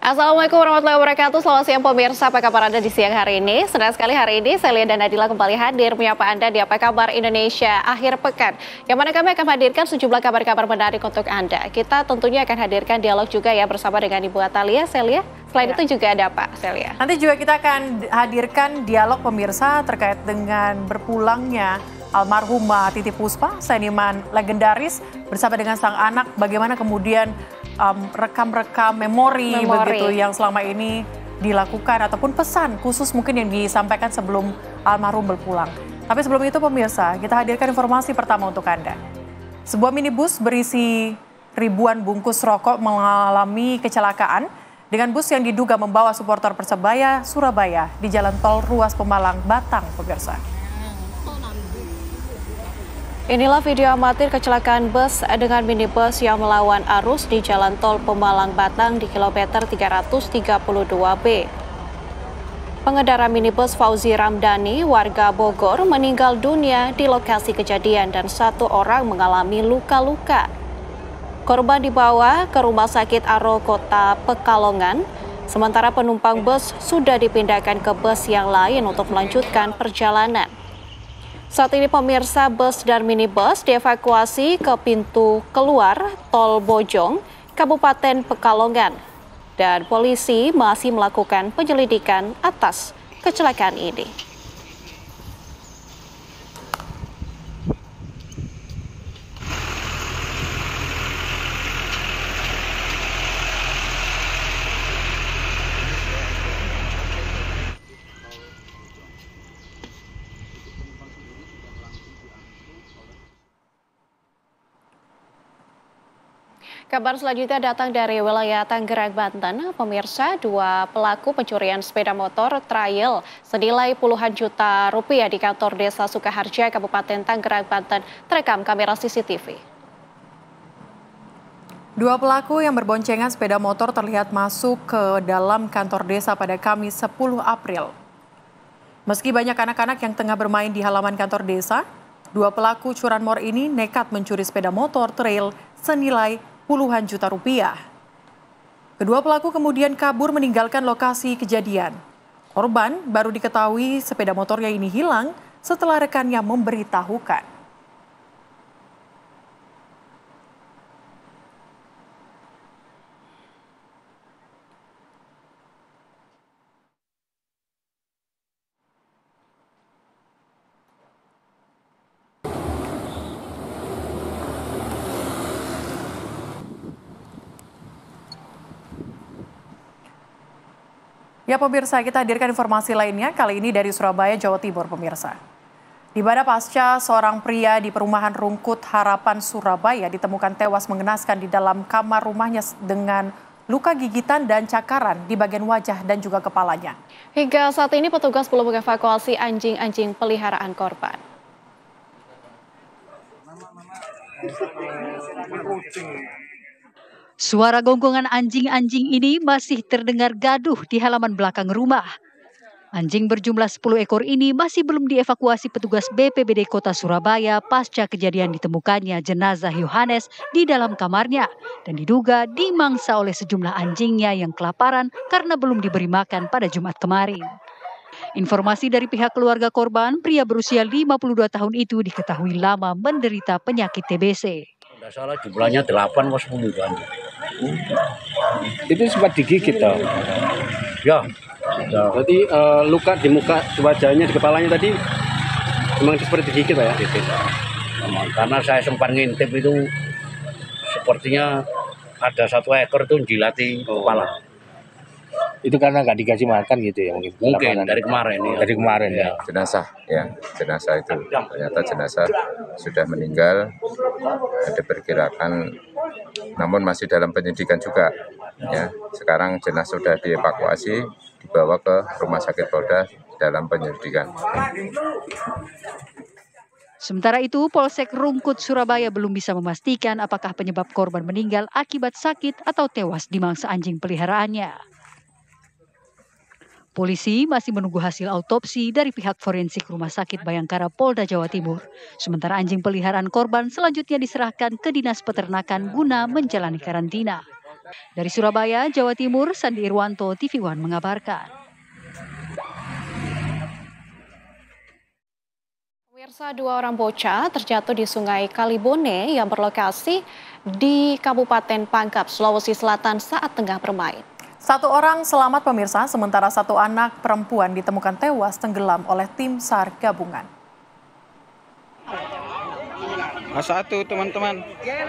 Assalamualaikum warahmatullahi wabarakatuh. Selamat siang pemirsa, apa kabar Anda di siang hari ini? Senang sekali hari ini saya dan Nadila kembali hadir menyapa Anda di Apa Kabar Indonesia akhir pekan. Yang mana kami akan hadirkan sejumlah kabar-kabar menarik untuk Anda. Kita tentunya akan hadirkan dialog juga ya bersama dengan Ibu Atalia, Celia. Selain itu juga ada Pak Celia. Nanti juga kita akan hadirkan dialog pemirsa terkait dengan berpulangnya almarhumah Titi Puspa, seniman legendaris bersama dengan sang anak. Bagaimana kemudian rekam-rekam memori begitu yang selama ini dilakukan ataupun pesan khusus mungkin yang disampaikan sebelum almarhum berpulang. Tapi sebelum itu pemirsa, kita hadirkan informasi pertama untuk Anda. Sebuah minibus berisi ribuan bungkus rokok mengalami kecelakaan dengan bus yang diduga membawa supporter Persebaya Surabaya di Jalan Tol Ruas Pemalang, Batang, pemirsa. Inilah video amatir kecelakaan bus dengan minibus yang melawan arus di Jalan Tol Pemalang Batang di kilometer 332B. Pengendara minibus Fauzi Ramdhani, warga Bogor, meninggal dunia di lokasi kejadian dan satu orang mengalami luka-luka. Korban dibawa ke Rumah Sakit Aro Kota Pekalongan, sementara penumpang bus sudah dipindahkan ke bus yang lain untuk melanjutkan perjalanan. Saat ini pemirsa, bus dan minibus dievakuasi ke pintu keluar Tol Bojong, Kabupaten Pekalongan. Dan polisi masih melakukan penyelidikan atas kecelakaan ini. Kabar selanjutnya datang dari wilayah Tangerang, Banten. Pemirsa, dua pelaku pencurian sepeda motor trail senilai puluhan juta rupiah di kantor desa Sukaharja, Kabupaten Tangerang, Banten terekam kamera CCTV. Dua pelaku yang berboncengan sepeda motor terlihat masuk ke dalam kantor desa pada Kamis 10 April. Meski banyak anak-anak yang tengah bermain di halaman kantor desa, dua pelaku curanmor ini nekat mencuri sepeda motor trail senilai puluhan juta rupiah. Kedua pelaku kemudian kabur meninggalkan lokasi kejadian. Korban baru diketahui sepeda motornya ini hilang setelah rekannya memberitahukan. Ya pemirsa, kita hadirkan informasi lainnya kali ini dari Surabaya, Jawa Timur pemirsa. Di mana pasca seorang pria di perumahan Rungkut Harapan Surabaya ditemukan tewas mengenaskan di dalam kamar rumahnya dengan luka gigitan dan cakaran di bagian wajah dan juga kepalanya. Hingga saat ini petugas belum mengevakuasi anjing-anjing peliharaan korban. Suara gonggongan anjing-anjing ini masih terdengar gaduh di halaman belakang rumah. Anjing berjumlah 10 ekor ini masih belum dievakuasi petugas BPBD Kota Surabaya pasca kejadian ditemukannya jenazah Yohanes di dalam kamarnya dan diduga dimangsa oleh sejumlah anjingnya yang kelaparan karena belum diberi makan pada Jumat kemarin. Informasi dari pihak keluarga korban, pria berusia 52 tahun itu diketahui lama menderita penyakit TBC. Tidak salah jumlahnya 8 atau 10 kan. Itu sempat digigit toh? Ya. Berarti luka di muka, di wajahnya, di kepalanya tadi memang seperti digigit Pak ya? Digigit. Karena saya sempat ngintip itu sepertinya ada satu ekor itu dilati kepala. Itu karena nggak dikasih makan gitu ya mungkin? Mungkin dari kemarin ya. Dari kemarin ya. Jenazah itu ternyata jenazah sudah meninggal, ada perkirakan namun masih dalam penyidikan juga ya. Sekarang jenazah sudah dievakuasi dibawa ke Rumah Sakit Polda dalam penyelidikan. Sementara itu, Polsek Rungkut Surabaya belum bisa memastikan apakah penyebab korban meninggal akibat sakit atau tewas dimangsa anjing peliharaannya. Polisi masih menunggu hasil autopsi dari pihak forensik Rumah Sakit Bayangkara Polda Jawa Timur. Sementara anjing peliharaan korban selanjutnya diserahkan ke Dinas Peternakan guna menjalani karantina. Dari Surabaya, Jawa Timur, Sandi Irwanto, TV One mengabarkan. Pemirsa, 2 orang bocah terjatuh di Sungai Kalibone yang berlokasi di Kabupaten Pangkep, Sulawesi Selatan saat tengah bermain. 1 orang selamat pemirsa, sementara 1 anak perempuan ditemukan tewas tenggelam oleh tim SAR gabungan. Satu teman-teman,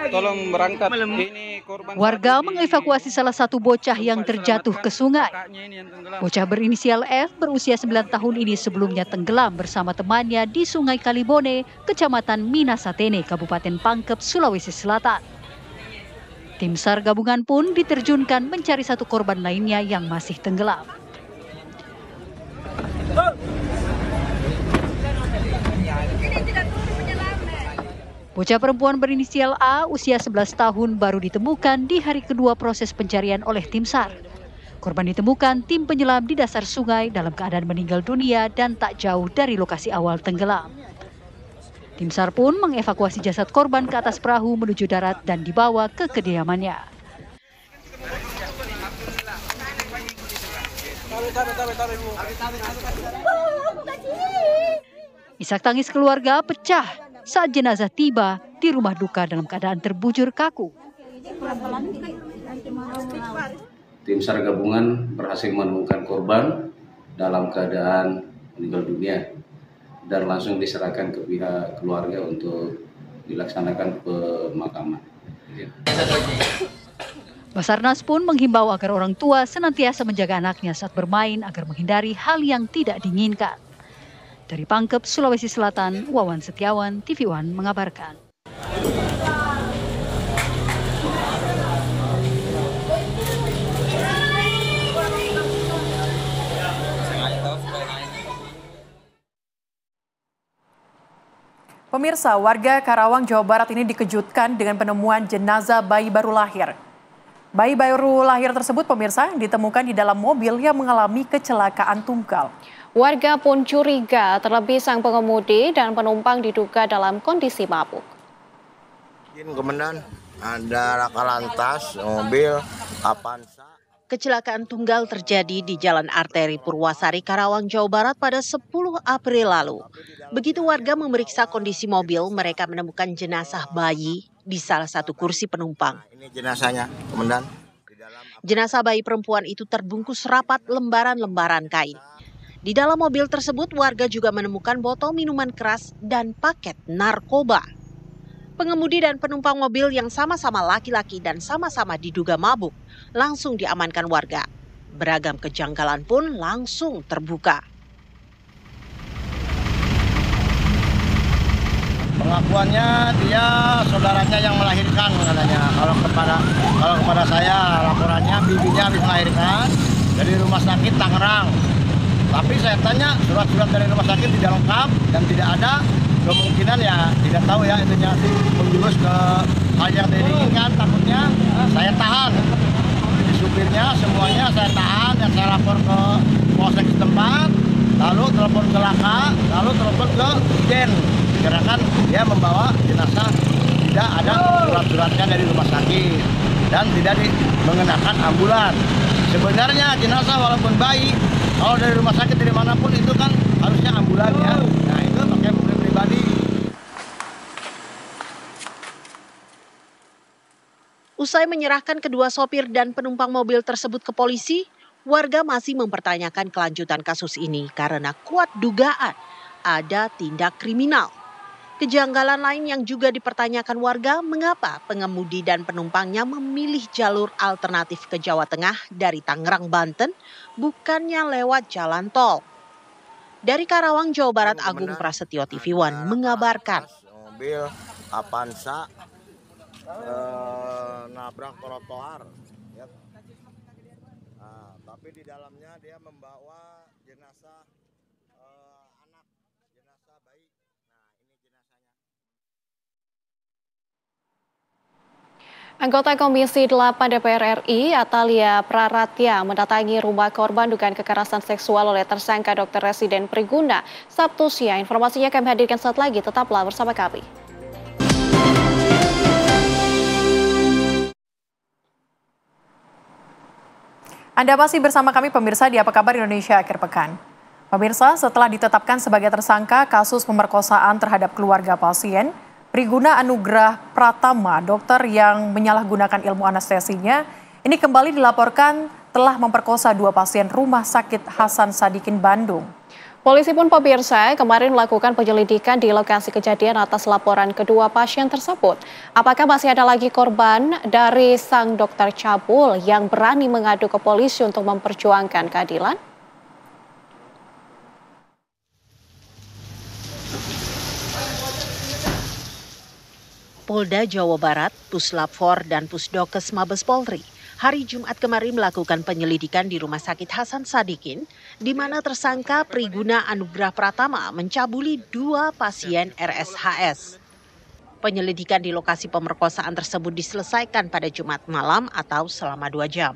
tolong berangkat. Ini korban. Warga mengevakuasi salah satu bocah yang terjatuh ke sungai. Bocah berinisial F berusia 9 tahun ini sebelumnya tenggelam bersama temannya di Sungai Kalibone, Kecamatan Minasatene, Kabupaten Pangkep, Sulawesi Selatan. Tim SAR gabungan pun diterjunkan mencari 1 korban lainnya yang masih tenggelam. Bocah perempuan berinisial A usia 11 tahun baru ditemukan di hari kedua proses pencarian oleh tim SAR. Korban ditemukan tim penyelam di dasar sungai dalam keadaan meninggal dunia dan tak jauh dari lokasi awal tenggelam. Tim SAR pun mengevakuasi jasad korban ke atas perahu menuju darat dan dibawa ke kediamannya. Isak tangis keluarga pecah saat jenazah tiba di rumah duka dalam keadaan terbujur kaku. Tim SAR gabungan berhasil menemukan korban dalam keadaan meninggal dunia dan langsung diserahkan ke pihak keluarga untuk dilaksanakan pemakaman. Basarnas pun menghimbau agar orang tua senantiasa menjaga anaknya saat bermain agar menghindari hal yang tidak diinginkan. Dari Pangkep, Sulawesi Selatan, Wawan Setiawan, TV One mengabarkan. Pemirsa, warga Karawang, Jawa Barat ini dikejutkan dengan penemuan jenazah bayi baru lahir. Bayi baru lahir tersebut, pemirsa, ditemukan di dalam mobil yang mengalami kecelakaan tunggal. Warga pun curiga, terlebih sang pengemudi dan penumpang diduga dalam kondisi mabuk. Kemudian ada laka lantas mobil Avanza. Kecelakaan tunggal terjadi di Jalan Arteri Purwasari, Karawang, Jawa Barat pada 10 April lalu. Begitu warga memeriksa kondisi mobil, mereka menemukan jenazah bayi di salah satu kursi penumpang. Ini jenazahnya, Komandan. Jenazah bayi perempuan itu terbungkus rapat lembaran-lembaran kain. Di dalam mobil tersebut, warga juga menemukan botol minuman keras dan paket narkoba. Pengemudi dan penumpang mobil yang sama-sama laki-laki dan sama-sama diduga mabuk langsung diamankan warga. Beragam kejanggalan pun langsung terbuka. Pengakuannya dia saudaranya yang melahirkan katanya. Kalau kepada saya laporannya bibinya habis melahirkan dari rumah sakit Tangerang. Tapi saya tanya surat-surat dari rumah sakit tidak lengkap dan tidak ada, kemungkinan ya tidak tahu ya itu nanti menjurus ke hal yang tidak diinginkan. Takutnya saya tahan, di supirnya semuanya saya tahan dan saya lapor ke polsek setempat, lalu telepon ke Laka, lalu telepon ke Iden. Karena kan dia membawa jenazah tidak ada surat-suratnya dari rumah sakit dan tidak mengenakan ambulan. Sebenarnya jenazah walaupun bayi, kalau dari rumah sakit dari manapun itu kan harusnya ambulan ya. Nah itu pakai mobil pribadi. Usai menyerahkan kedua sopir dan penumpang mobil tersebut ke polisi, warga masih mempertanyakan kelanjutan kasus ini karena kuat dugaan ada tindak kriminal. Kejanggalan lain yang juga dipertanyakan warga, mengapa pengemudi dan penumpangnya memilih jalur alternatif ke Jawa Tengah dari Tangerang, Banten, bukannya lewat jalan tol. Dari Karawang, Jawa Barat, Agung Prasetyo, TV One mengabarkan. Mobil Avanza nabrak trotoar. Ya. Nah, tapi di dalamnya dia membawa jenazah anak, jenazah bayi. Anggota Komisi 8 DPR RI, Atalia Praratya, mendatangi rumah korban dugaan kekerasan seksual oleh tersangka Dr. Residen Priguna Sabtu siang. Informasinya kami hadirkan saat lagi, tetaplah bersama kami. Anda masih bersama kami pemirsa di Apa Kabar Indonesia Akhir Pekan. Pemirsa, setelah ditetapkan sebagai tersangka kasus pemerkosaan terhadap keluarga pasien, Priguna Anugrah Pratama, dokter yang menyalahgunakan ilmu anestesinya, ini kembali dilaporkan telah memperkosa 2 pasien Rumah Sakit Hasan Sadikin Bandung. Polisi pun pemirsa kemarin melakukan penyelidikan di lokasi kejadian atas laporan kedua pasien tersebut. Apakah masih ada lagi korban dari sang dokter cabul yang berani mengadu ke polisi untuk memperjuangkan keadilan? Polda Jawa Barat, Puslap 4 dan Pusdokes Mabes Polri hari Jumat kemarin melakukan penyelidikan di Rumah Sakit Hasan Sadikin, di mana tersangka Priguna Anugrah Pratama mencabuli 2 pasien RSHS. Penyelidikan di lokasi pemerkosaan tersebut diselesaikan pada Jumat malam atau selama 2 jam.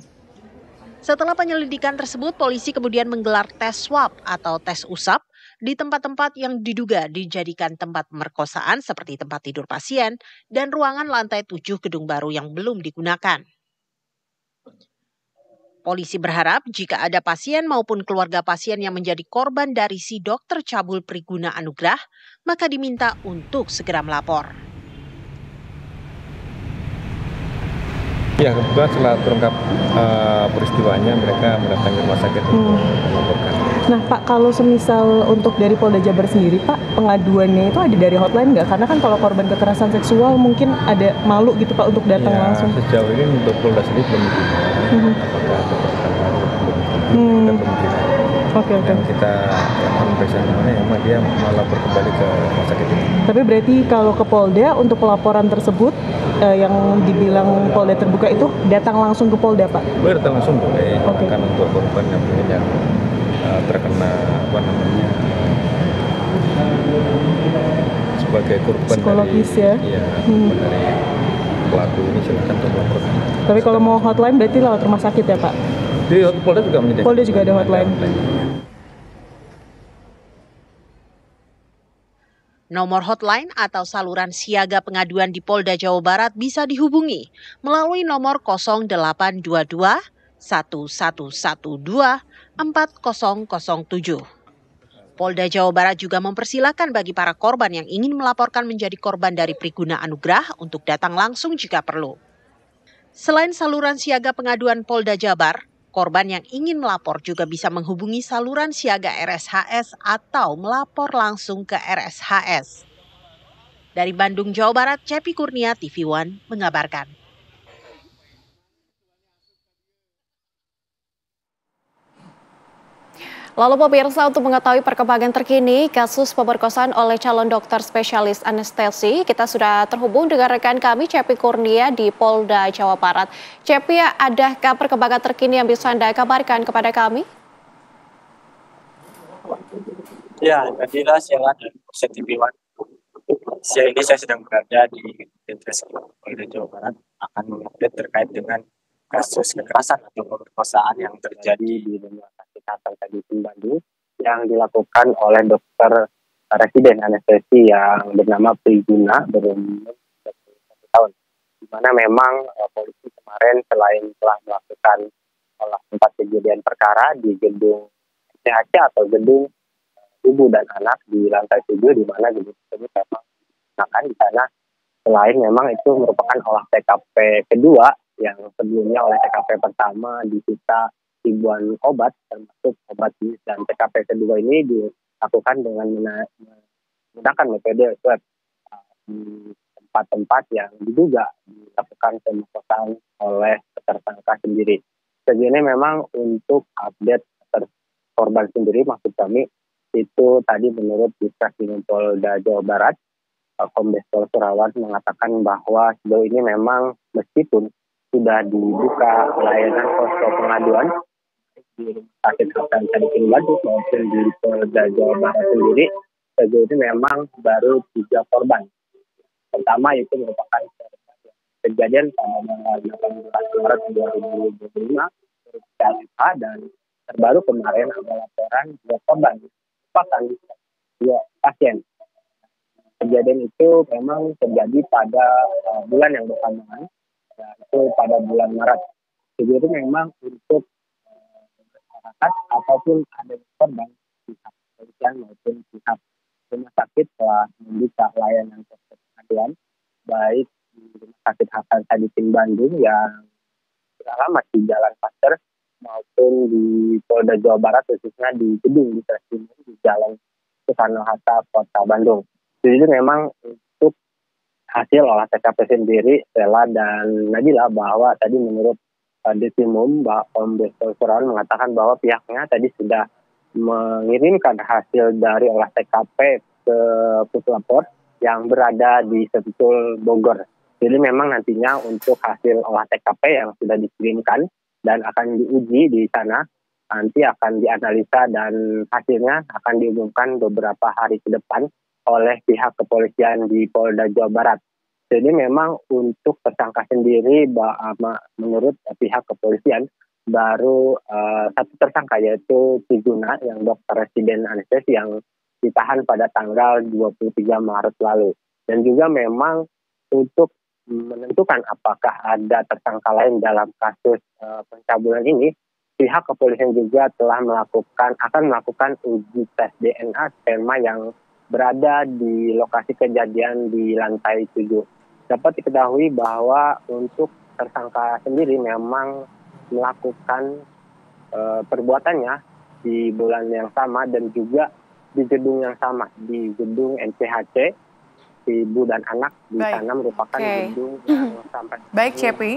Setelah penyelidikan tersebut, polisi kemudian menggelar tes swab atau tes usap di tempat-tempat yang diduga dijadikan tempat pemerkosaan seperti tempat tidur pasien dan ruangan lantai 7 gedung baru yang belum digunakan. Polisi berharap jika ada pasien maupun keluarga pasien yang menjadi korban dari si dokter cabul Priguna Anugrah, maka diminta untuk segera melapor. Ya, kebetulan setelah terungkap peristiwanya, mereka mendatangi rumah sakit untuk melaporkan. Nah Pak, kalau semisal untuk dari Polda Jabar sendiri Pak, pengaduannya itu ada dari hotline nggak? Karena kan kalau korban kekerasan seksual mungkin ada malu gitu Pak untuk datang langsung. Sejauh ini untuk Polda sendiri belum diterima. Apakah ada pertanyaan belum diterima. Oke. Kita akan periksa mana yang dia melapor kembali ke rumah sakit ini. Tapi berarti kalau ke Polda untuk pelaporan tersebut yang dibilang Polda terbuka itu datang langsung ke Polda Pak? Boleh datang langsung boleh. Kan untuk korban yang terkena sebagai korban psikologis dari, dari pelaku ini silakan untuk melaporkan. Tapi kalau mau hotline berarti lewat rumah sakit ya Pak? Di Polda juga menyediakan. Polda juga ada hotline. Nomor hotline atau saluran siaga pengaduan di Polda Jawa Barat bisa dihubungi melalui nomor 0822 1112 4007. Polda Jawa Barat juga mempersilahkan bagi para korban yang ingin melaporkan menjadi korban dari Priguna Anugrah untuk datang langsung jika perlu. Selain saluran siaga pengaduan Polda Jabar, korban yang ingin melapor juga bisa menghubungi saluran siaga RSHS atau melapor langsung ke RSHS. Dari Bandung, Jawa Barat, Cepi Kurnia, TV One mengabarkan. Lalu pemirsa, untuk mengetahui perkembangan terkini kasus pemerkosaan oleh calon dokter spesialis anestesi, kita sudah terhubung dengan rekan kami Cepi Kurnia di Polda Jawa Barat. Cepi, adakah perkembangan terkini yang bisa Anda kabarkan kepada kami? Ya, Nadila, siang dari TV One. Siang ini saya sedang berada di Ditreskrim Polda Jawa Barat, akan mengupdate terkait dengan kasus kekerasan atau pemerkosaan yang terjadi di Rumah Sakit Hasan Sadikin Bandung yang dilakukan oleh dokter residen anestesi yang bernama Priguna berumur 21 tahun. Di mana memang polisi kemarin selain telah melakukan olah tempat kejadian perkara di gedung CHC atau gedung ibu dan anak di lantai 7, di mana gedung tersebut memang digunakan di sana. Selain memang itu merupakan olah TKP kedua, yang sebelumnya oleh TKP pertama disita ribuan obat termasuk obat jenis, dan TKP kedua ini dilakukan dengan menggunakan metode swab di tempat-tempat yang diduga dilakukan pemerkosaan oleh tersangka sendiri. Sejauh ini memang untuk update korban sendiri, maksud kami itu tadi menurut Ditreskrim Polda Jawa Barat, Kombes Pol Surawan mengatakan bahwa sejauh ini memang meskipun sudah dibuka layanan posko pengaduan di Rumah Sakit Hasan Sadikin Bandung maupun di Polda Jawa Barat sendiri, sejauh ini memang baru 3 korban. Pertama itu merupakan kejadian pada 18 Maret 2025 dan terbaru kemarin ada laporan 2 korban merupakan 2 pasien. Kejadian itu memang terjadi pada bulan yang bersamaan, yaitu pada bulan Maret. Jadi memang untuk masyarakat ataupun ada korban pihak kepolisian maupun pihak rumah sakit telah membuka layanan pengaduan baik di Rumah Sakit Hasan Sadikin Bandung yang beralamat di Jalan Pasteur maupun di Polda Jawa Barat khususnya di gedung di Treskrimum di Jalan Soekarno-Hatta Kota Bandung. Jadi memang untuk hasil olah TKP sendiri Stella dan Nabila bahwa tadi menurut Ditimum Kombes Pol Surawan mengatakan bahwa pihaknya tadi sudah mengirimkan hasil dari olah TKP ke puslapor yang berada di Sentul Bogor. Jadi memang nantinya untuk hasil olah TKP yang sudah dikirimkan dan akan diuji di sana, nanti akan dianalisa dan hasilnya akan diumumkan beberapa hari ke depan oleh pihak kepolisian di Polda Jawa Barat. Jadi memang untuk tersangka sendiri, menurut pihak kepolisian, baru satu tersangka yaitu Priguna yang dokter residen anestesi yang ditahan pada tanggal 23 Maret lalu. Dan juga memang untuk menentukan apakah ada tersangka lain dalam kasus pencabulan ini, pihak kepolisian juga telah akan melakukan uji tes DNA sperma yang berada di lokasi kejadian di lantai 7. Dapat diketahui bahwa untuk tersangka sendiri memang melakukan perbuatannya di bulan yang sama dan juga di gedung yang sama, di gedung NCHC, ibu dan anak di sana merupakan gedung yang sampai. Baik, Cepi.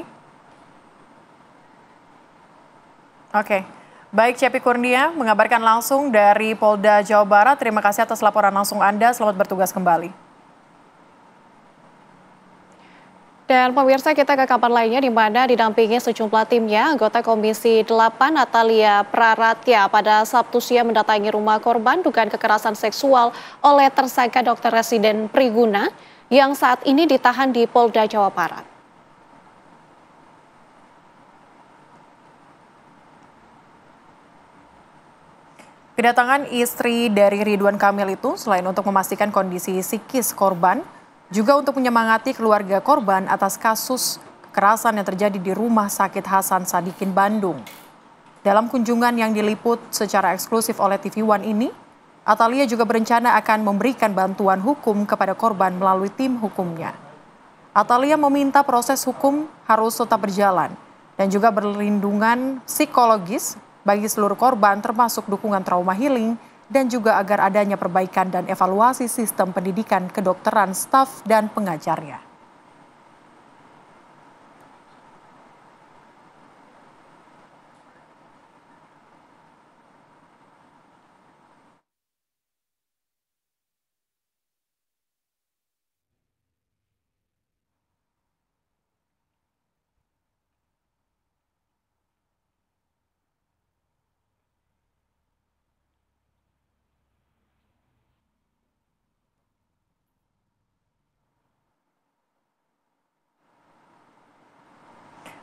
Baik, Cepi Kurnia mengabarkan langsung dari Polda Jawa Barat. Terima kasih atas laporan langsung Anda. Selamat bertugas kembali. Dan pemirsa, kita ke kabar lainnya di mana didampingi sejumlah timnya, anggota Komisi 8 Natalia Praratya pada Sabtu siang mendatangi rumah korban dugaan kekerasan seksual oleh tersangka dokter residen Priguna yang saat ini ditahan di Polda Jawa Barat. Kedatangan istri dari Ridwan Kamil itu selain untuk memastikan kondisi psikis korban, juga untuk menyemangati keluarga korban atas kasus kekerasan yang terjadi di Rumah Sakit Hasan Sadikin Bandung. Dalam kunjungan yang diliput secara eksklusif oleh TV One ini, Atalia juga berencana akan memberikan bantuan hukum kepada korban melalui tim hukumnya. Atalia meminta proses hukum harus tetap berjalan dan juga berlindungan psikologis bagi seluruh korban termasuk dukungan trauma healing dan juga agar adanya perbaikan dan evaluasi sistem pendidikan kedokteran staf dan pengajarnya.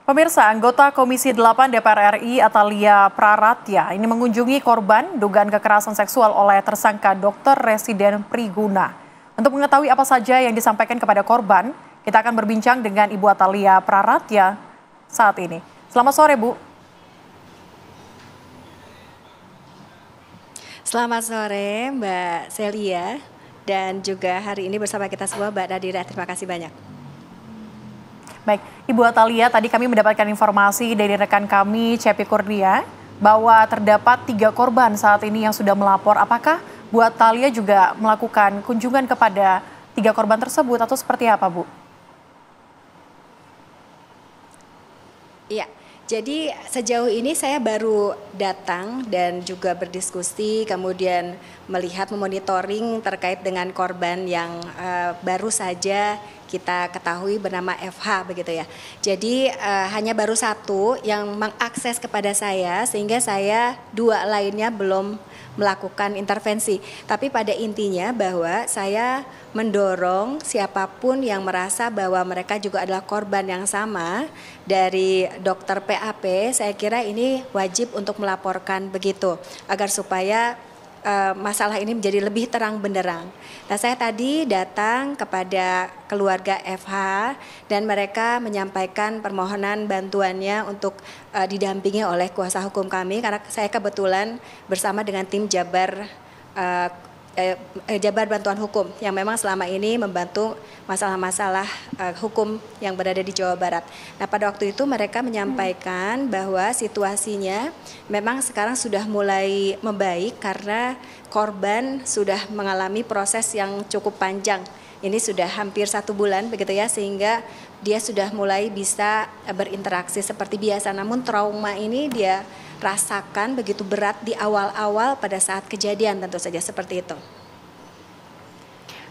Pemirsa, anggota Komisi 8 DPR RI Atalia Praratya ini mengunjungi korban dugaan kekerasan seksual oleh tersangka dokter residen Priguna. Untuk mengetahui apa saja yang disampaikan kepada korban, kita akan berbincang dengan Ibu Atalia Praratya saat ini. Selamat sore, Bu. Selamat sore, Mbak Celia, dan juga hari ini bersama kita semua Mbak Nadira. Terima kasih banyak. Baik, Ibu Atalia, tadi kami mendapatkan informasi dari rekan kami, Cepi Kurnia, bahwa terdapat 3 korban saat ini yang sudah melapor. Apakah Bu Atalia juga melakukan kunjungan kepada 3 korban tersebut atau seperti apa, Bu? Iya, jadi sejauh ini saya baru datang dan juga berdiskusi, kemudian melihat memonitoring terkait dengan korban yang baru saja kita ketahui bernama FH begitu ya. Jadi hanya baru 1 yang mengakses kepada saya sehingga saya 2 lainnya belum melakukan intervensi. Tapi pada intinya bahwa saya mendorong siapapun yang merasa bahwa mereka juga adalah korban yang sama dari dokter PAP, saya kira ini wajib untuk melaporkan begitu agar supaya masalah ini menjadi lebih terang benderang. Nah, saya tadi datang kepada keluarga FH dan mereka menyampaikan permohonan bantuannya untuk didampingi oleh kuasa hukum kami, karena saya kebetulan bersama dengan tim Jabar Bantuan Hukum yang memang selama ini membantu masalah-masalah hukum yang berada di Jawa Barat. Nah, pada waktu itu mereka menyampaikan bahwa situasinya memang sekarang sudah mulai membaik karena korban sudah mengalami proses yang cukup panjang. Ini sudah hampir 1 bulan begitu ya, sehingga dia sudah mulai bisa berinteraksi seperti biasa. Namun trauma ini dia rasakan begitu berat di awal-awal pada saat kejadian, tentu saja seperti itu.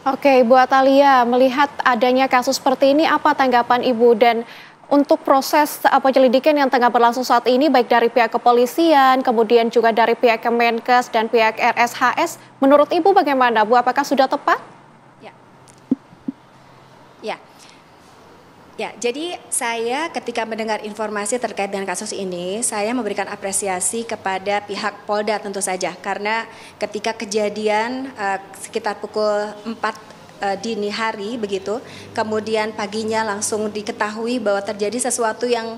Oke, Bu Atalia, melihat adanya kasus seperti ini, apa tanggapan Ibu? Dan untuk proses penyelidikan yang tengah berlangsung saat ini, baik dari pihak kepolisian, kemudian juga dari pihak Kemenkes dan pihak RSHS, menurut Ibu bagaimana, Bu? Apakah sudah tepat? Ya, jadi saya ketika mendengar informasi terkait dengan kasus ini, saya memberikan apresiasi kepada pihak Polda tentu saja, karena ketika kejadian sekitar pukul 4 dini hari begitu, kemudian paginya langsung diketahui bahwa terjadi sesuatu yang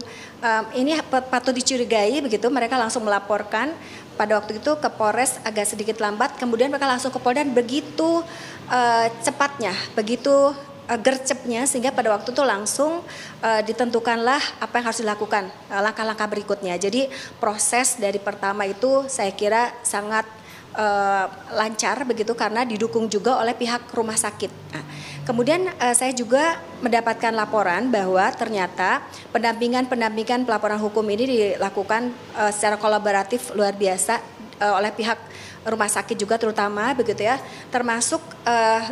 ini patut dicurigai begitu, mereka langsung melaporkan. Pada waktu itu ke Polres agak sedikit lambat, kemudian mereka langsung ke Polda begitu cepatnya, begitu gercepnya, sehingga pada waktu itu langsung ditentukanlah apa yang harus dilakukan, langkah-langkah berikutnya. Jadi proses dari pertama itu saya kira sangat lancar begitu, karena didukung juga oleh pihak rumah sakit. Nah, kemudian saya juga mendapatkan laporan bahwa ternyata pendampingan pelaporan hukum ini dilakukan secara kolaboratif luar biasa oleh pihak rumah sakit juga terutama begitu ya, termasuk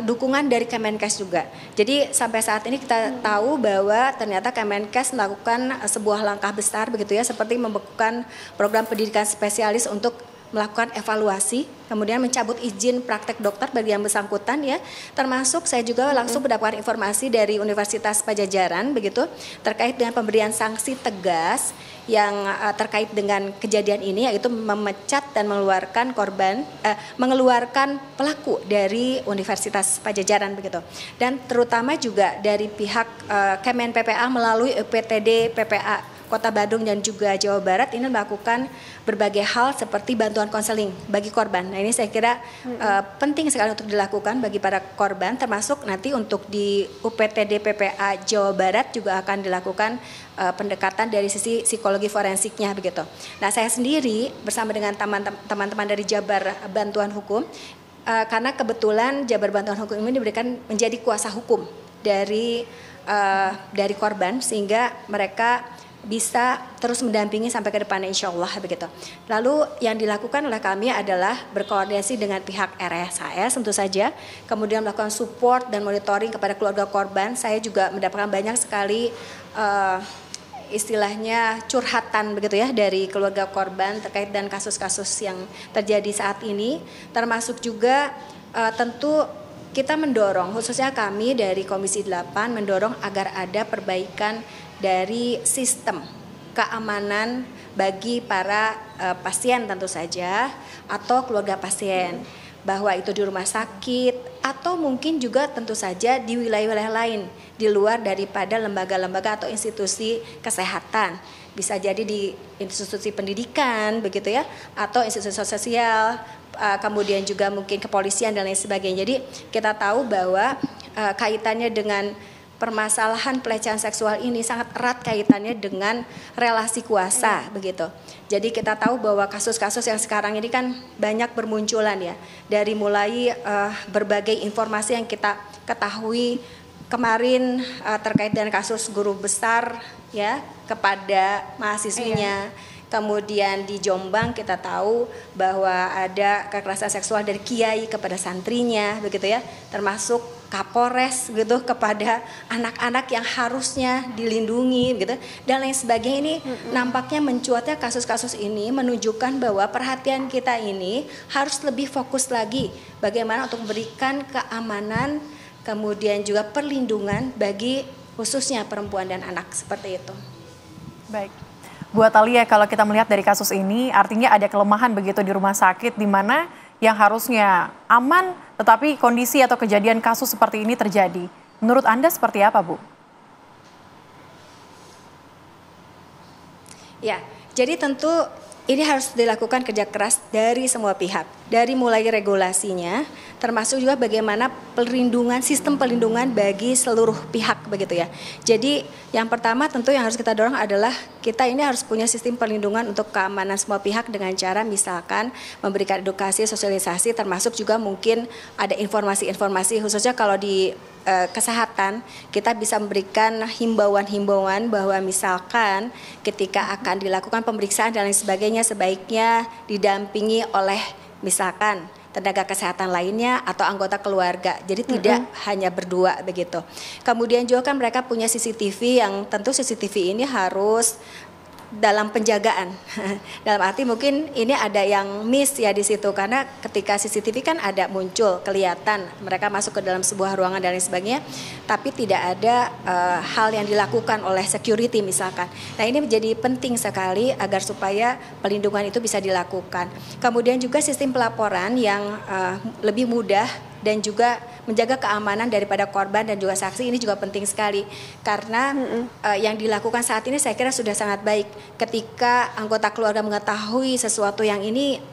dukungan dari Kemenkes juga. Jadi sampai saat ini kita tahu bahwa ternyata Kemenkes melakukan sebuah langkah besar begitu ya, seperti membekukan program pendidikan spesialis untuk melakukan evaluasi, kemudian mencabut izin praktek dokter bagi yang bersangkutan ya. Termasuk saya juga langsung mendapatkan informasi dari Universitas Padjadjaran begitu terkait dengan pemberian sanksi tegas yang terkait dengan kejadian ini, yaitu memecat dan mengeluarkan pelaku dari Universitas Padjadjaran begitu. Dan terutama juga dari pihak Kemen PPA melalui UPTD PPA Kota Bandung dan juga Jawa Barat ini melakukan berbagai hal seperti bantuan konseling bagi korban. Nah, ini saya kira penting sekali untuk dilakukan bagi para korban, termasuk nanti untuk di UPTD PPA Jawa Barat juga akan dilakukan pendekatan dari sisi psikologi forensiknya begitu. Nah, saya sendiri bersama dengan teman-teman dari Jabar Bantuan Hukum, karena kebetulan Jabar Bantuan Hukum ini diberikan menjadi kuasa hukum dari korban, sehingga mereka bisa terus mendampingi sampai ke depannya insya Allah begitu. Lalu yang dilakukan oleh kami adalah berkoordinasi dengan pihak RSHS tentu saja, kemudian melakukan support dan monitoring kepada keluarga korban. Saya juga mendapatkan banyak sekali istilahnya curhatan begitu ya dari keluarga korban terkait dengan kasus-kasus yang terjadi saat ini, termasuk juga tentu kita mendorong, khususnya kami dari Komisi 8 mendorong agar ada perbaikan dari sistem keamanan bagi para pasien tentu saja, atau keluarga pasien, bahwa itu di rumah sakit atau mungkin juga tentu saja di wilayah-wilayah lain di luar daripada lembaga-lembaga atau institusi kesehatan. Bisa jadi di institusi pendidikan begitu ya, atau institusi sosial, kemudian juga mungkin kepolisian dan lain sebagainya. Jadi kita tahu bahwa kaitannya dengan permasalahan pelecehan seksual ini sangat erat kaitannya dengan relasi kuasa begitu. Jadi kita tahu bahwa kasus-kasus yang sekarang ini kan banyak bermunculan ya, dari mulai berbagai informasi yang kita ketahui kemarin terkait dengan kasus guru besar ya kepada mahasiswinya. Kemudian di Jombang kita tahu bahwa ada kekerasan seksual dari kiai kepada santrinya begitu ya, termasuk Kapolres gitu kepada anak-anak yang harusnya dilindungi gitu dan lain sebagainya. Ini nampaknya mencuatnya kasus-kasus ini menunjukkan bahwa perhatian kita ini harus lebih fokus lagi bagaimana untuk memberikan keamanan, kemudian juga perlindungan bagi khususnya perempuan dan anak seperti itu. Baik. Bu Atalia, kalau kita melihat dari kasus ini artinya ada kelemahan begitu di rumah sakit, di mana yang harusnya aman, tetapi kondisi atau kejadian kasus seperti ini terjadi. Menurut Anda seperti apa, Bu? Ya, jadi tentu ini harus dilakukan kerja keras dari semua pihak, dari mulai regulasinya, termasuk juga bagaimana sistem perlindungan bagi seluruh pihak begitu ya. Jadi yang pertama tentu yang harus kita dorong adalah kita ini harus punya sistem perlindungan untuk keamanan semua pihak dengan cara misalkan memberikan edukasi, sosialisasi, termasuk juga mungkin ada informasi-informasi khususnya kalau di kesehatan, kita bisa memberikan himbauan-himbauan bahwa misalkan ketika akan dilakukan pemeriksaan dan lain sebagainya sebaiknya didampingi oleh misalkan tenaga kesehatan lainnya atau anggota keluarga. Jadi tidak hanya berdua begitu. Kemudian juga kan mereka punya CCTV yang tentu CCTV ini harus dalam penjagaan. Dalam arti mungkin ini ada yang miss ya di situ karena ketika CCTV kan ada muncul kelihatan mereka masuk ke dalam sebuah ruangan dan lain sebagainya, tapi tidak ada hal yang dilakukan oleh security misalkan. Nah ini menjadi penting sekali agar supaya pelindungan itu bisa dilakukan. Kemudian juga sistem pelaporan yang lebih mudah dan juga menjaga keamanan daripada korban dan juga saksi ini juga penting sekali karena yang dilakukan saat ini saya kira sudah sangat baik ketika anggota keluarga mengetahui sesuatu yang ini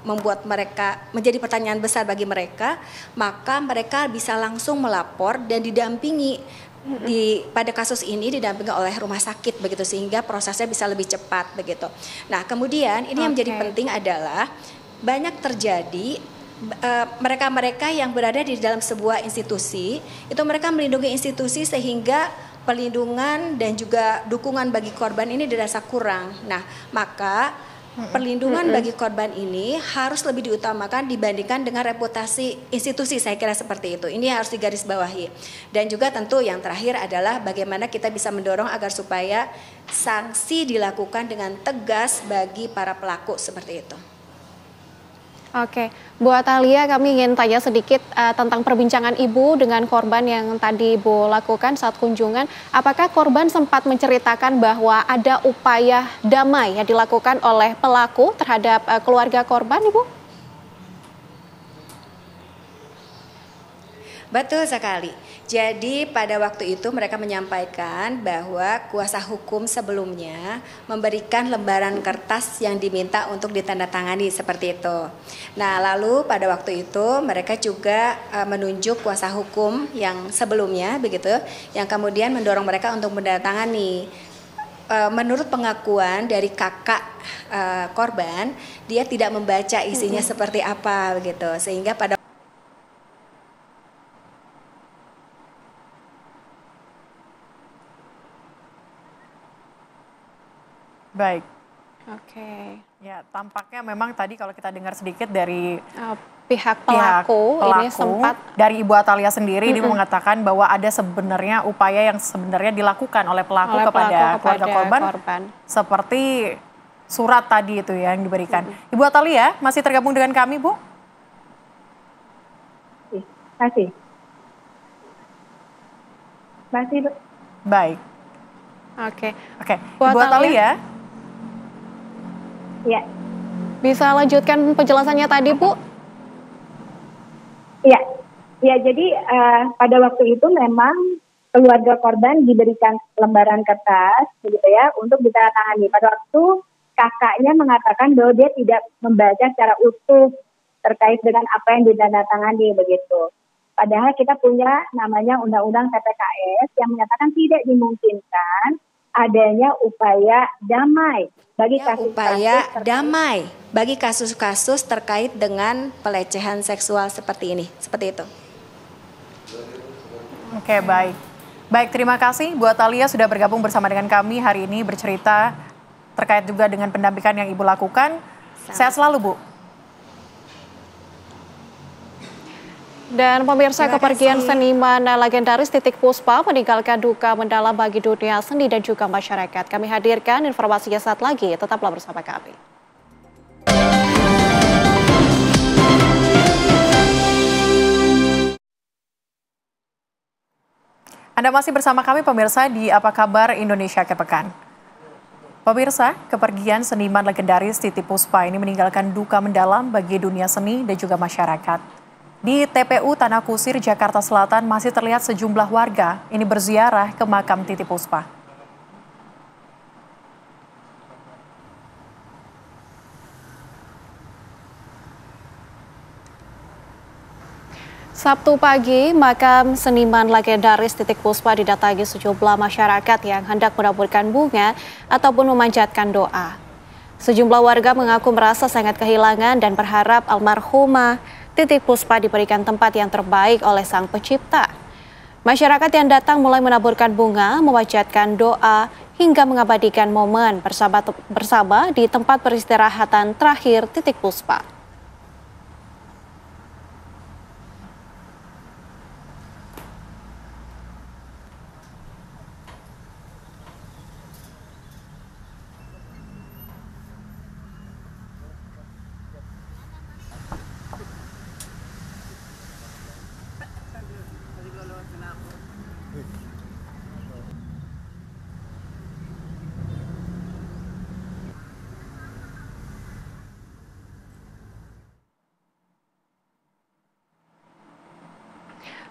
membuat mereka menjadi pertanyaan besar bagi mereka, maka mereka bisa langsung melapor dan didampingi pada kasus ini didampingi oleh rumah sakit begitu sehingga prosesnya bisa lebih cepat begitu. Nah kemudian ini yang menjadi penting adalah banyak terjadi mereka-mereka yang berada di dalam sebuah institusi itu mereka melindungi institusi sehingga perlindungan dan juga dukungan bagi korban ini dirasa kurang. Nah maka perlindungan bagi korban ini harus lebih diutamakan dibandingkan dengan reputasi institusi, saya kira seperti itu. Ini harus digarisbawahi. Dan juga tentu yang terakhir adalah bagaimana kita bisa mendorong agar supaya sanksi dilakukan dengan tegas bagi para pelaku seperti itu. Oke, Bu Atalia, kami ingin tanya sedikit tentang perbincangan Ibu dengan korban yang tadi Ibu lakukan saat kunjungan. Apakah korban sempat menceritakan bahwa ada upaya damai yang dilakukan oleh pelaku terhadap keluarga korban, Ibu? Betul sekali. Jadi pada waktu itu mereka menyampaikan bahwa kuasa hukum sebelumnya memberikan lembaran kertas yang diminta untuk ditandatangani seperti itu. Nah lalu pada waktu itu mereka juga menunjuk kuasa hukum yang sebelumnya begitu, yang kemudian mendorong mereka untuk menandatangani. Menurut pengakuan dari kakak korban, dia tidak membaca isinya seperti apa begitu, sehingga pada Baik. Oke. Ya, tampaknya memang tadi kalau kita dengar sedikit dari pihak pelaku ini sempat dari Ibu Atalia sendiri ini mengatakan bahwa ada sebenarnya upaya yang sebenarnya dilakukan oleh pelaku kepada keluarga korban seperti surat tadi itu yang diberikan. Ibu Atalia masih tergabung dengan kami, Bu? Masih. Baik. Oke. Ibu Atalia? Ya. Bisa lanjutkan penjelasannya tadi, Bu? Ya, jadi pada waktu itu memang keluarga korban diberikan lembaran kertas, begitu ya, untuk ditandatangani. Pada waktu kakaknya mengatakan bahwa dia tidak membaca secara utuh terkait dengan apa yang ditandatangani, begitu. Padahal kita punya namanya Undang-Undang TPKS yang menyatakan tidak dimungkinkan adanya upaya damai bagi kasus-kasus terkait dengan pelecehan seksual seperti ini, seperti itu. Oke, baik. Baik, terima kasih Bu Atalia sudah bergabung bersama dengan kami hari ini bercerita terkait juga dengan pendampingan yang Ibu lakukan. Sehat selalu, Bu. Dan pemirsa, kepergian seniman legendaris Titiek Puspa meninggalkan duka mendalam bagi dunia seni dan juga masyarakat. Kami hadirkan informasinya saat lagi, tetaplah bersama kami. Anda masih bersama kami pemirsa di Apa Kabar Indonesia Akhir Pekan. Pemirsa, kepergian seniman legendaris Titiek Puspa ini meninggalkan duka mendalam bagi dunia seni dan juga masyarakat. Di TPU Tanah Kusir, Jakarta Selatan masih terlihat sejumlah warga ini berziarah ke makam Titiek Puspa. Sabtu pagi, makam seniman legendaris Titiek Puspa didatangi sejumlah masyarakat yang hendak menaburkan bunga ataupun memanjatkan doa. Sejumlah warga mengaku merasa sangat kehilangan dan berharap almarhumah Titiek Puspa diberikan tempat yang terbaik oleh Sang Pencipta. Masyarakat yang datang mulai menaburkan bunga, memanjatkan doa, hingga mengabadikan momen bersama di tempat peristirahatan terakhir Titiek Puspa.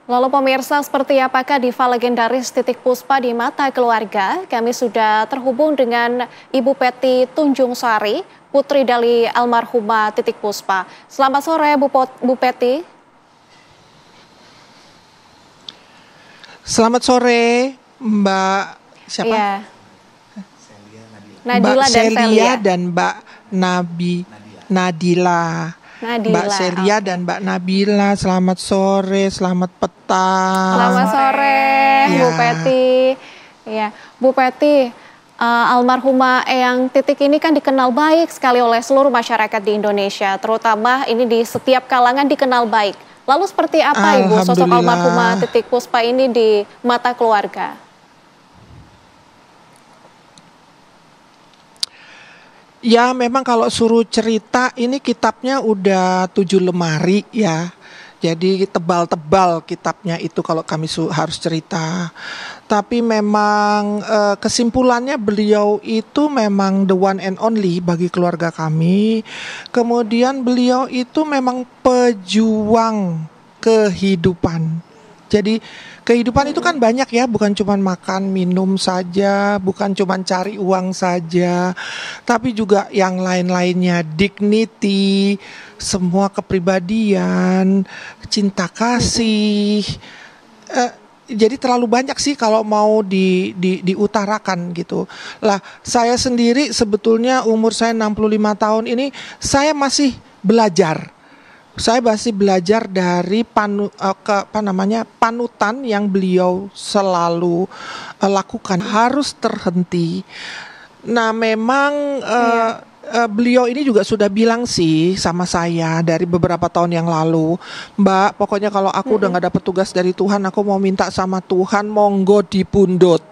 Lalu pemirsa, seperti apakah diva legendaris Titiek Puspa di mata keluarga? Kami sudah terhubung dengan Ibu Peti Tunjung Sari, putri dari almarhumah Titiek Puspa. Selamat sore Bu Peti. Selamat sore Mbak siapa? Iya. Mbak Nadila Celia dan Mbak Nadila. Mbak Celia dan Mbak Nabila, selamat sore, selamat petang. Selamat sore, ya. Bu Peti. Ya, Bu Peti, almarhumah Eyang Titiek ini kan dikenal baik sekali oleh seluruh masyarakat di Indonesia, terutama ini di setiap kalangan dikenal baik. Lalu seperti apa Ibu sosok almarhumah Titiek Puspa ini di mata keluarga? Ya memang kalau suruh cerita ini kitabnya udah 7 lemari ya. Jadi tebal-tebal kitabnya itu kalau kami harus cerita. Tapi memang kesimpulannya beliau itu memang the one and only bagi keluarga kami. Kemudian beliau itu memang pejuang kehidupan. Jadi kehidupan itu kan banyak ya, bukan cuma makan, minum saja, bukan cuma cari uang saja, tapi juga yang lain-lainnya, dignity, semua kepribadian, cinta kasih. Jadi terlalu banyak sih kalau mau diutarakan gitu. Lah, saya sendiri sebetulnya umur saya 65 tahun ini, saya masih belajar. Saya masih belajar dari panutan yang beliau selalu lakukan, harus terhenti. Nah memang beliau ini juga sudah bilang sih sama saya dari beberapa tahun yang lalu, Mbak, pokoknya kalau aku udah gak dapet tugas dari Tuhan, aku mau minta sama Tuhan, monggo dipundhut,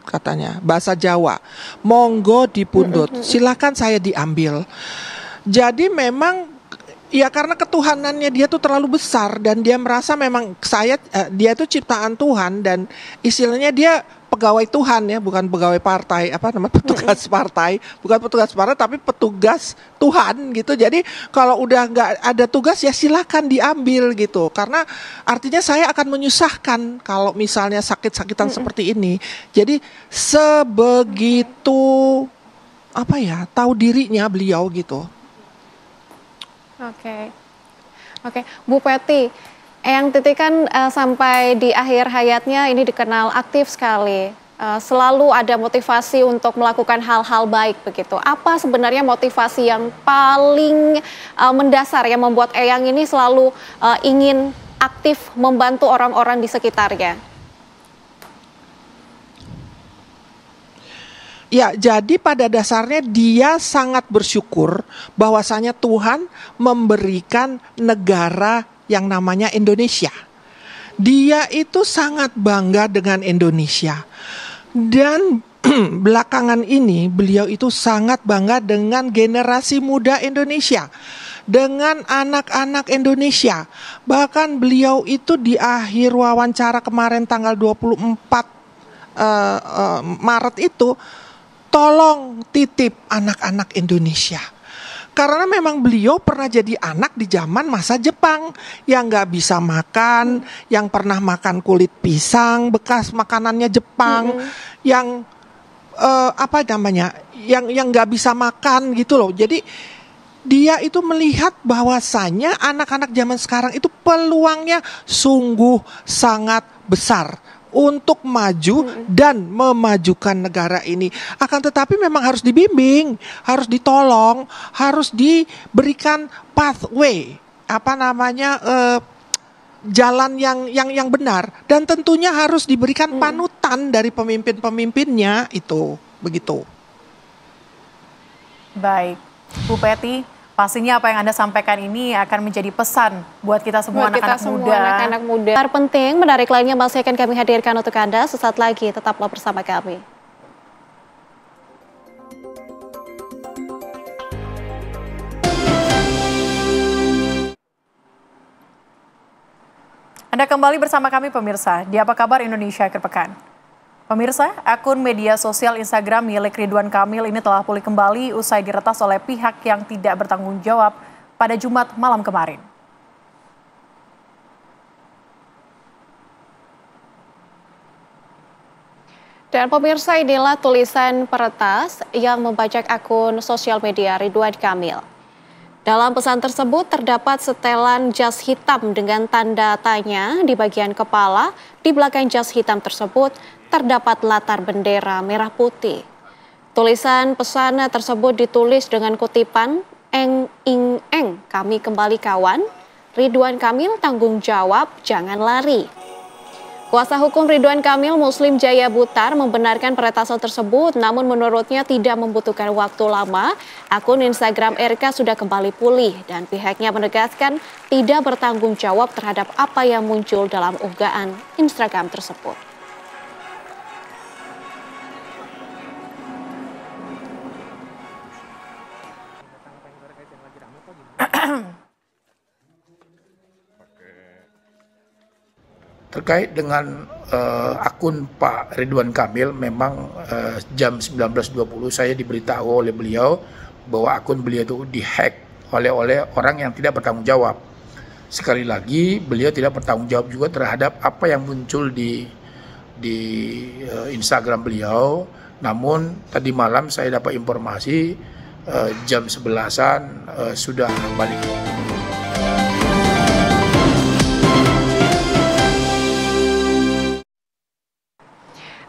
katanya, bahasa Jawa, monggo dipundhut, silakan saya diambil. Jadi memang ya karena ketuhanannya dia tuh terlalu besar dan dia merasa memang dia tuh ciptaan Tuhan dan istilahnya dia pegawai Tuhan ya, bukan pegawai partai, petugas partai, bukan petugas partai tapi petugas Tuhan gitu. Jadi kalau udah nggak ada tugas ya silakan diambil gitu. Karena artinya saya akan menyusahkan kalau misalnya sakit-sakitan seperti ini. Jadi sebegitu tahu dirinya beliau gitu. Oke, Bu Peti, Eyang Titiek kan sampai di akhir hayatnya ini dikenal aktif sekali, selalu ada motivasi untuk melakukan hal-hal baik begitu. Apa sebenarnya motivasi yang paling mendasar yang membuat Eyang ini selalu ingin aktif membantu orang-orang di sekitarnya? Ya, jadi pada dasarnya dia sangat bersyukur bahwasanya Tuhan memberikan negara yang namanya Indonesia. Dia itu sangat bangga dengan Indonesia. Dan belakangan ini beliau itu sangat bangga dengan generasi muda Indonesia, dengan anak-anak Indonesia. Bahkan beliau itu di akhir wawancara kemarin tanggal 24 Maret itu tolong titip anak-anak Indonesia. Karena memang beliau pernah jadi anak di zaman masa Jepang yang nggak bisa makan, yang pernah makan kulit pisang bekas makanannya Jepang, yang yang nggak bisa makan gitu loh. Jadi dia itu melihat bahwasannya anak-anak zaman sekarang itu peluangnya sungguh sangat besar untuk maju dan memajukan negara ini. Akan tetapi memang harus dibimbing, harus ditolong, harus diberikan pathway, jalan yang benar, dan tentunya harus diberikan panutan dari pemimpin-pemimpinnya itu, begitu. Baik, Bu Peti, pastinya apa yang Anda sampaikan ini akan menjadi pesan buat kita semua anak-anak muda. Anak-anak muda. Kabar penting, menarik lainnya masih akan kami hadirkan untuk Anda sesaat lagi. Tetaplah bersama kami. Anda kembali bersama kami pemirsa di Apa Kabar Indonesia Akhir Pekan. Pemirsa, akun media sosial Instagram milik Ridwan Kamil ini telah pulih kembali usai diretas oleh pihak yang tidak bertanggung jawab pada Jumat malam kemarin. Dan pemirsa, inilah tulisan peretas yang membajak akun sosial media Ridwan Kamil. Dalam pesan tersebut terdapat setelan jas hitam dengan tanda tanya di bagian kepala. Di belakang jas hitam tersebut terdapat latar bendera merah putih. Tulisan pesan tersebut ditulis dengan kutipan "Eng ing eng, kami kembali kawan. Ridwan Kamil tanggung jawab, jangan lari." Kuasa hukum Ridwan Kamil, Muslim Jaya Butar, membenarkan peretasan tersebut, namun menurutnya tidak membutuhkan waktu lama. Akun Instagram RK sudah kembali pulih dan pihaknya menegaskan tidak bertanggung jawab terhadap apa yang muncul dalam unggahan Instagram tersebut. Terkait dengan akun Pak Ridwan Kamil, memang jam 19.20 saya diberitahu oleh beliau bahwa akun beliau itu dihack oleh orang yang tidak bertanggung jawab. Sekali lagi, beliau tidak bertanggung jawab juga terhadap apa yang muncul di Instagram beliau. Namun tadi malam saya dapat informasi jam 11-an sudah balik.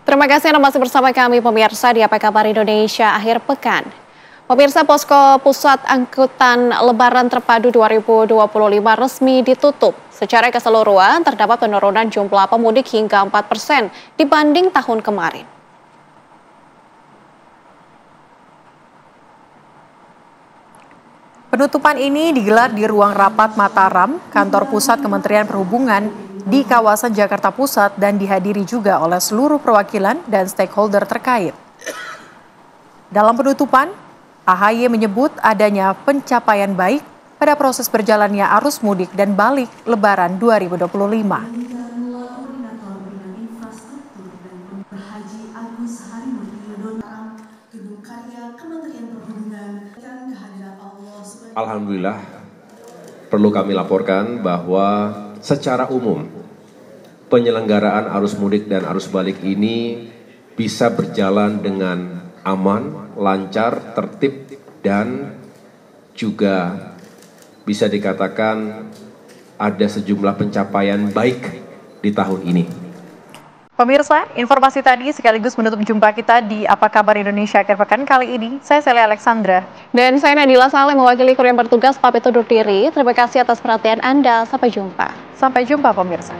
Terima kasih Anda masih bersama kami pemirsa di Apa Kabar Indonesia Akhir Pekan. Pemirsa, Posko Pusat Angkutan Lebaran Terpadu 2025 resmi ditutup. Secara keseluruhan terdapat penurunan jumlah pemudik hingga 4% dibanding tahun kemarin. Penutupan ini digelar di ruang rapat Mataram, kantor pusat Kementerian Perhubungan di kawasan Jakarta Pusat dan dihadiri juga oleh seluruh perwakilan dan stakeholder terkait. Dalam penutupan, AHY menyebut adanya pencapaian baik pada proses berjalannya arus mudik dan balik Lebaran 2025. Alhamdulillah, perlu kami laporkan bahwa secara umum penyelenggaraan arus mudik dan arus balik ini bisa berjalan dengan aman, lancar, tertib, dan juga bisa dikatakan ada sejumlah pencapaian baik di tahun ini. Pemirsa, informasi tadi sekaligus menutup jumpa kita di Apa Kabar Indonesia Akhir Pekan kali ini. Saya Celia Alexandra. Dan saya Nadila Saleh mewakili kru yang bertugas pamit undur diri. Terima kasih atas perhatian Anda. Sampai jumpa. Sampai jumpa pemirsa.